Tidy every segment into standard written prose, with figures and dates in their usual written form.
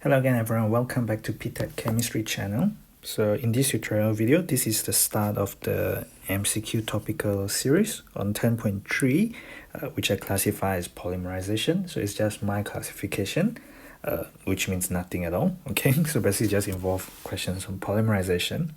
Hello again everyone, welcome back to ptet.chemistry channel. So in this tutorial video, this is the start of the MCQ topical series on 10.3, which I classify as polymerization. So it's just my classification, which means nothing at all. Okay, so basically just involve questions on polymerization.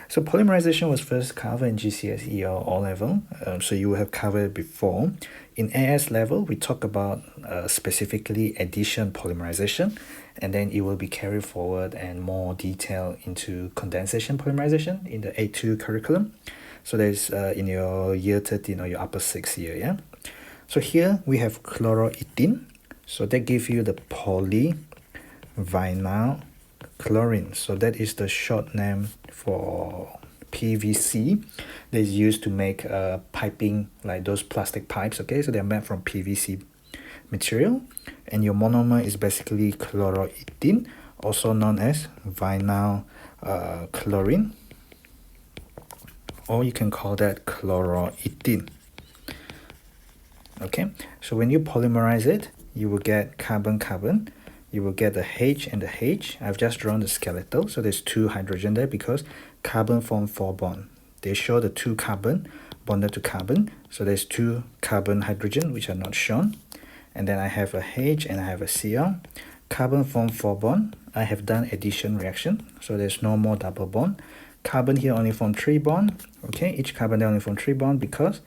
So polymerization was first covered in GCSE or O-level, so you will have covered it before. In AS level, we talk about specifically addition polymerization, and then it will be carried forward and more detail into condensation polymerization in the A2 curriculum. So there's in your year 13 or your upper 6th year, yeah? So here we have chloroethene, so that gives you the polyvinyl chlorine. So that is the short name for PVC that is used to make piping, like those plastic pipes. Okay, so they're made from PVC material, and your monomer is basically chloroethene, also known as vinyl chlorine, or you can call that chloroethene. Okay, so when you polymerize it, you will get carbon-carbon. You will get the H and the H. I've just drawn the skeletal, so there's two hydrogen there because carbon form 4 bond. They show the 2 carbon bonded to carbon, so there's 2 carbon hydrogen which are not shown. And then I have a H and I have a Cl. Carbon form 4 bond. I have done addition reaction, so there's no more double bond. Carbon here only form 3 bond. Okay, each carbon there only form 3 bond because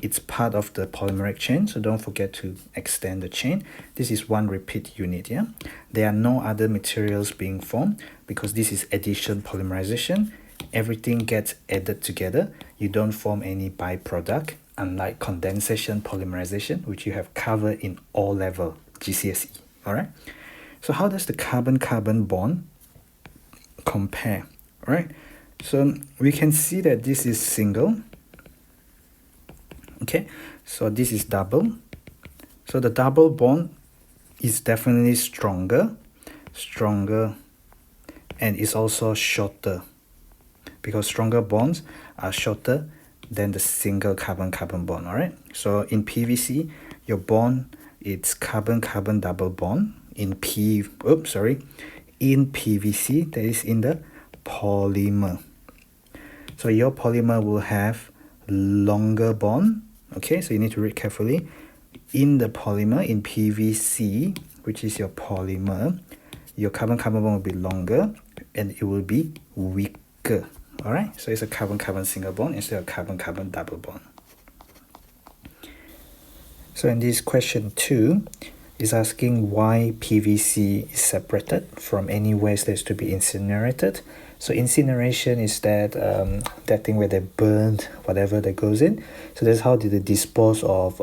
it's part of the polymeric chain, so don't forget to extend the chain. This is one repeat unit, yeah? There are no other materials being formed because this is addition polymerization. Everything gets added together. You don't form any byproduct, unlike condensation polymerization, which you have covered in O-level GCSE, all right? So how does the carbon-carbon bond compare, all right? So we can see that this is single. Okay, so this is double. So the double bond is definitely stronger, and it's also shorter because stronger bonds are shorter than the single carbon-carbon bond, all right? So in PVC, your bond, it's carbon-carbon double bond. In PVC, that is in the polymer. So your polymer will have longer bond. Okay, so you need to read carefully. In the polymer, in PVC, which is your polymer, your carbon-carbon bond will be longer and it will be weaker. All right, so it's a carbon-carbon single bond instead of carbon-carbon double bond. So in this question 2 is asking why PVC is separated from any waste that's to be incinerated. So incineration is that that thing where they burn whatever that goes in. So that's how they dispose of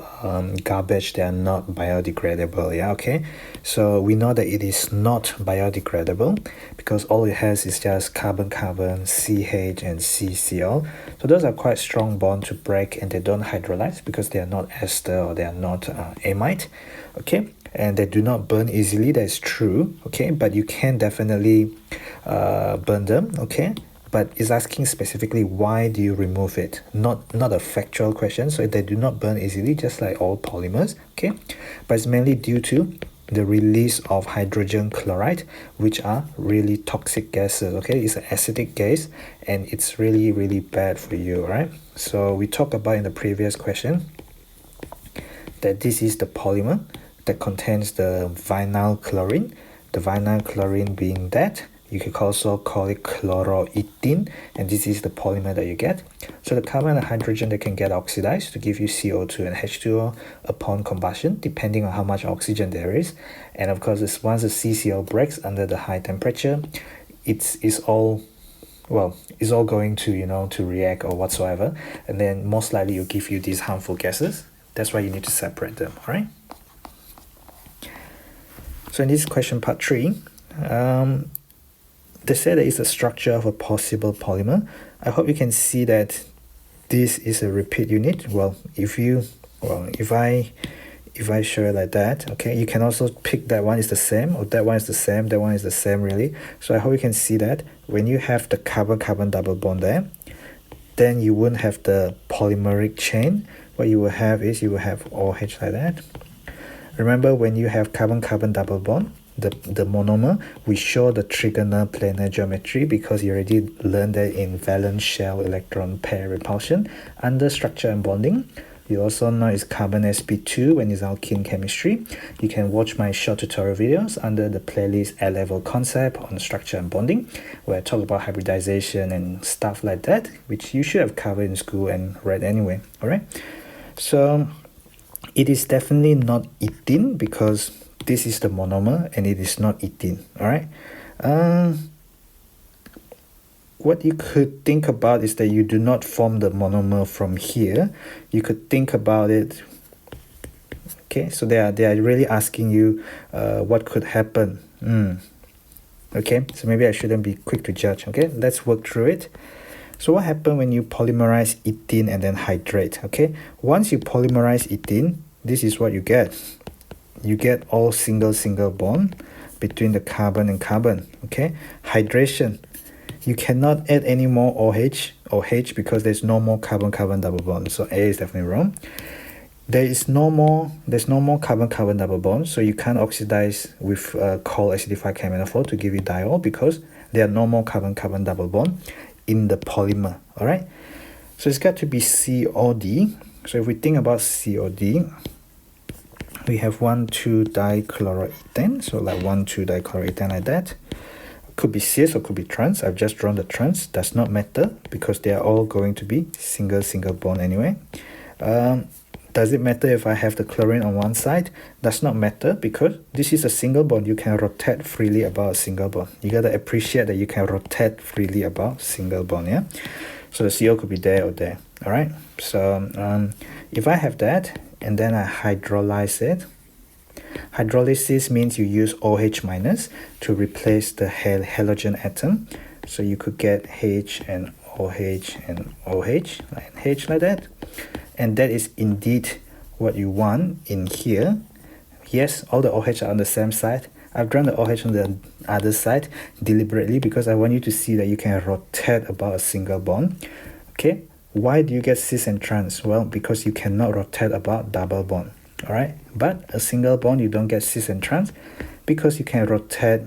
garbage that are not biodegradable. Yeah, okay. So we know that it is not biodegradable because all it has is just carbon-carbon, CH and CCl. So those are quite strong bonds to break, and they don't hydrolyze because they are not ester or they are not amide. Okay. And they do not burn easily, that's true, okay, but you can definitely burn them, okay, but it's asking specifically why do you remove it, not a factual question. So they do not burn easily, just like all polymers, okay, but it's mainly due to the release of hydrogen chloride, which are really toxic gases, okay. It's an acidic gas and it's really bad for you, right? So we talked about in the previous question that this is the polymer that contains the vinyl chlorine. The vinyl chlorine being that, you could also call it chloroethene, and this is the polymer that you get. So the carbon and hydrogen, they can get oxidized to give you CO2 and H2O upon combustion, depending on how much oxygen there is. And of course, once the CCl breaks under the high temperature, it's all going to, to react or whatsoever, and then most likely it'll give you these harmful gases. That's why you need to separate them, all right? So in this question part 3, they say that it's a structure of a possible polymer. I hope you can see that this is a repeat unit. Well, if I show it like that, okay, you can also pick that one is the same, or that one is the same, that one is the same, really. So I hope you can see that when you have the carbon-carbon double bond there, then you wouldn't have the polymeric chain. What you will have is you will have OH like that. Remember, when you have carbon-carbon double bond, the monomer, we show the trigonal planar geometry because you already learned that in valence shell electron pair repulsion under structure and bonding. You also know it's carbon sp2 when it's alkene chemistry. You can watch my short tutorial videos under the playlist A-level concept on structure and bonding, where I talk about hybridization and stuff like that, which you should have covered in school and read anyway. Alright, so it is definitely not ethene because this is the monomer and it is not ethene. Alright, what you could think about is that you do not form the monomer from here. You could think about it. Okay, so they are really asking you what could happen. Okay, so maybe I shouldn't be quick to judge. Okay, let's work through it. So what happens when you polymerize ethene and then hydrate? Okay, once you polymerize ethene, this is what you get. You get all single bond between the carbon and carbon. Okay, hydration. You cannot add any more OH or H because there's no more carbon-carbon double bond. So A is definitely wrong. There's no more carbon-carbon double bond, so you can't oxidize with cold acidified KMnO4 to give you diol because there are no more carbon-carbon double bond in the polymer. Alright, so it's got to be COD. So if we think about COD, we have 1,2-dichloroethane, so like 1,2-dichloroethane like that. Could be cis or could be trans. I've just drawn the trans. Does not matter because they are all going to be single bond anyway. Does it matter if I have the chlorine on one side? Does not matter because this is a single bond. You can rotate freely about a single bond. You gotta appreciate that you can rotate freely about single bond. Yeah. So the CO could be there or there. All right. So if I have that and then I hydrolyze it. Hydrolysis means you use OH minus to replace the halogen atom. So you could get H and OH and OH, like H like that. And that is indeed what you want in here. Yes, all the OH are on the same side. I've drawn the OH on the other side deliberately because I want you to see that you can rotate about a single bond. Okay, why do you get cis and trans? Well, because you cannot rotate about double bond. Alright, but a single bond you don't get cis and trans because you can rotate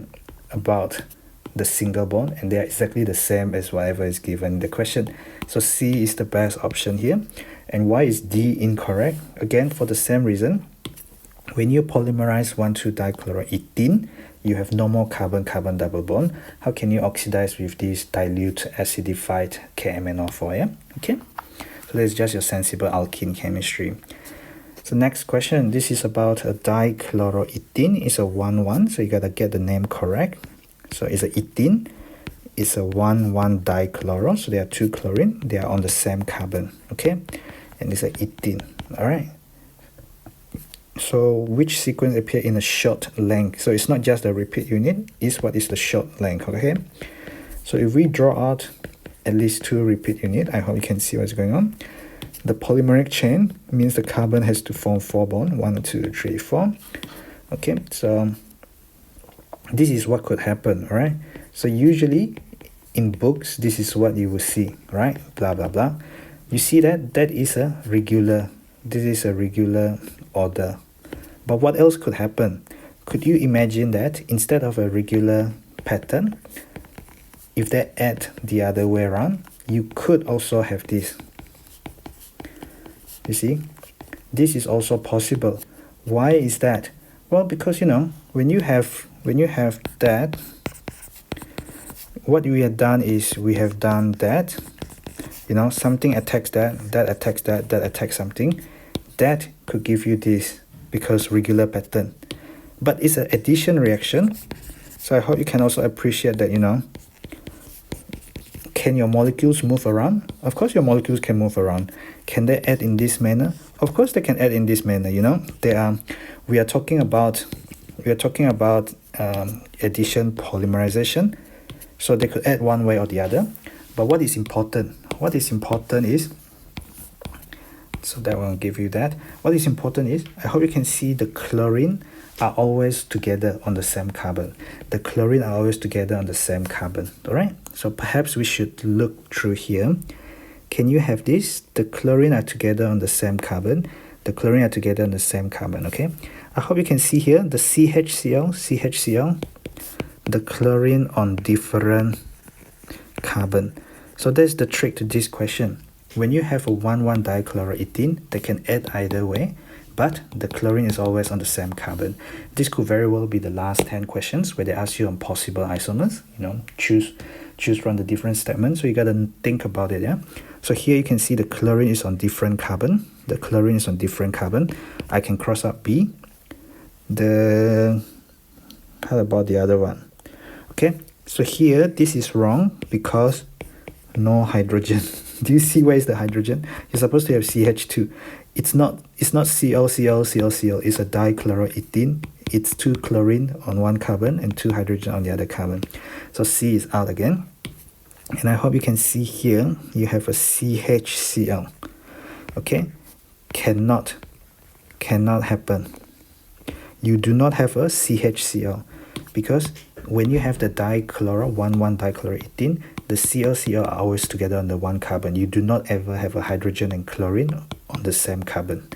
about the single bond and they are exactly the same as whatever is given in the question. So C is the best option here. And why is D incorrect? Again, for the same reason. When you polymerize 1,2-dichloroethene, you have no more carbon-carbon double bond. How can you oxidize with this dilute acidified KMnO4? Yeah? Okay, so that's just your sensible alkene chemistry. So next question, this is about a dichloroethene. It's a 1,1, so you gotta get the name correct. So it's a ethene, it's a 1,1-dichloro, so there are two chlorine, they are on the same carbon, okay? And it's a ethene, alright? So which sequence appear in a short length? So it's not just the repeat unit, it's what is the short length, okay? So if we draw out at least two repeat unit, I hope you can see what's going on. The polymeric chain means the carbon has to form 4 bonds, 1, 2, 3, 4. Okay, so this is what could happen, right? So usually in books, this is what you will see, right? Blah, blah, blah. You see that? That is a regular, this is a regular order. But what else could happen? Could you imagine that instead of a regular pattern, if they add the other way around, you could also have this. You see, this is also possible. Why is that? Well, because you know, when you have that, what we have done is we have done that. You know, something attacks that, that attacks that, that attacks something. That could give you this because regular pattern. But it's an addition reaction. So I hope you can also appreciate that, you know, can your molecules move around? Of course your molecules can move around. Can they add in this manner? Of course they can add in this manner, you know. We are talking about addition polymerization. So they could add one way or the other. But what is important? What is important is, so that will give you that. What is important is, I hope you can see the chlorine are always together on the same carbon. The chlorine are always together on the same carbon. Alright? So perhaps we should look through here. Can you have this? The chlorine are together on the same carbon, The chlorine are together on the same carbon, okay? I hope you can see here the CHCl, the chlorine on different carbon. So that's the trick to this question. When you have a 1,1 dichloroethene, they can add either way, but the chlorine is always on the same carbon. This could very well be the last 10 questions where they ask you on possible isomers, choose from the different statements, so you gotta think about it, yeah? So here you can see the chlorine is on different carbon. The chlorine is on different carbon. I can cross out B. How about the other one? Okay, so here this is wrong because no hydrogen. Do you see where is the hydrogen? You're supposed to have CH2. It's not ClCl. It's a dichloroethene. It's 2 chlorine on one carbon and 2 hydrogen on the other carbon. So C is out again. And I hope you can see here you have a CHCl. Okay, cannot happen. You do not have a CHCl because when you have the 1,1 dichloroethene, the ClCl are always together on the one carbon. You do not ever have a hydrogen and chlorine on the same carbon.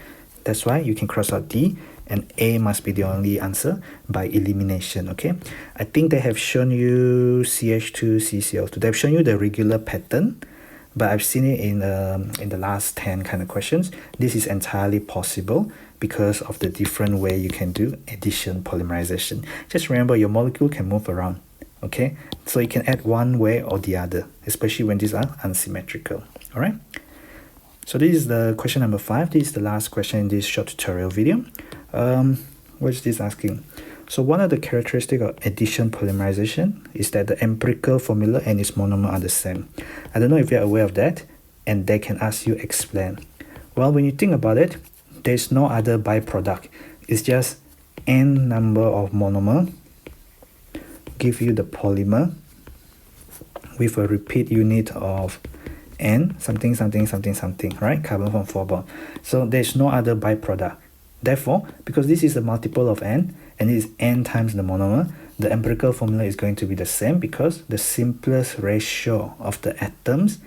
That's why you can cross out D, and A must be the only answer by elimination, okay? I think they have shown you CH2, CCl2. They've shown you the regular pattern, but I've seen it in the last 10 kind of questions. This is entirely possible because of the different way you can do addition polymerization. Just remember your molecule can move around, okay? So you can add one way or the other, especially when these are unsymmetrical, all right? So this is the question number 5. This is the last question in this short tutorial video. What is this asking? So one of the characteristics of addition polymerization is that the empirical formula and its monomer are the same. I don't know if you're aware of that, and they can ask you explain. Well, when you think about it, there's no other byproduct. It's just n number of monomer give you the polymer with a repeat unit of n something, right? Carbon from 4 bond. So there's no other byproduct. Therefore, because this is a multiple of n, and it is n times the monomer, the empirical formula is going to be the same because the simplest ratio of the atoms,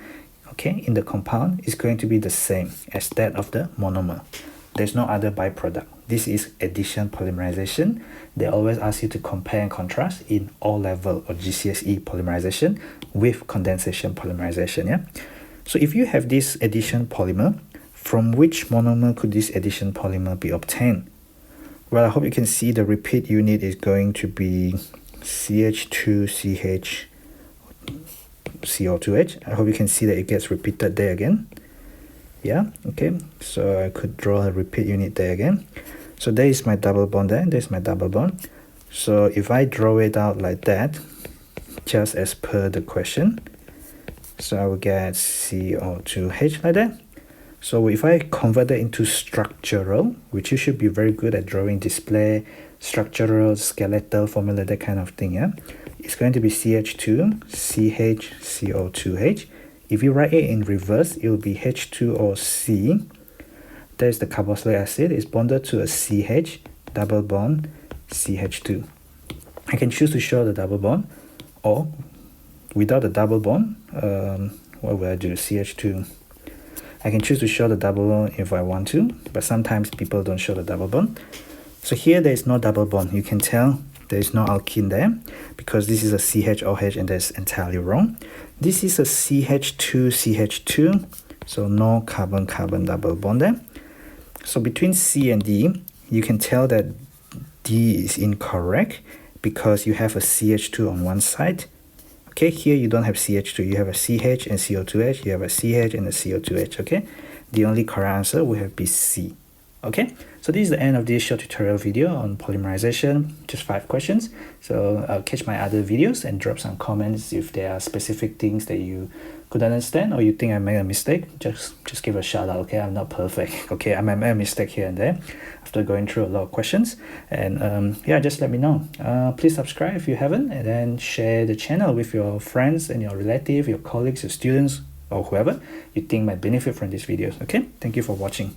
okay, in the compound is going to be the same as that of the monomer. There's no other byproduct. This is addition polymerization. They always ask you to compare and contrast in O-level or GCSE polymerization with condensation polymerization, yeah? So if you have this addition polymer, from which monomer could this addition polymer be obtained? Well, I hope you can see the repeat unit is going to be CH2CH CO2H. I hope you can see that it gets repeated there again. Yeah, okay, so I could draw a repeat unit there again. So there is my double bond there, there's my double bond. So if I draw it out like that, just as per the question, so I will get CO2H like that. So if I convert that into structural, which you should be very good at drawing display, structural, skeletal formula, that kind of thing, yeah? It's going to be CH2, CH, CO2H. If you write it in reverse, it will be H2O C. There's the carboxylic acid. It's bonded to a CH, double bond, CH2. I can choose to show the double bond, or without the double bond, what will I do? CH2. I can choose to show the double bond if I want to, but sometimes people don't show the double bond. So here there is no double bond. You can tell there is no alkene there because this is a CHOH and that's entirely wrong. This is a CH2CH2, so no carbon-carbon double bond there. So between C and D, you can tell that D is incorrect because you have a CH2 on one side. Okay, here you don't have CH2, you have a CH and CO2H, you have a CH and a CO2H, okay? The only correct answer will have be C. Okay, so this is the end of this short tutorial video on polymerization, just 5 questions. So I'll catch my other videos and drop some comments if there are specific things that you could understand or you think I made a mistake. Just give a shout out, okay? I'm not perfect, okay? I might make a mistake here and there after going through a lot of questions. And yeah, just let me know. Please subscribe if you haven't, and then share the channel with your friends and your relatives, your colleagues, your students, or whoever you think might benefit from these videos, okay? Thank you for watching.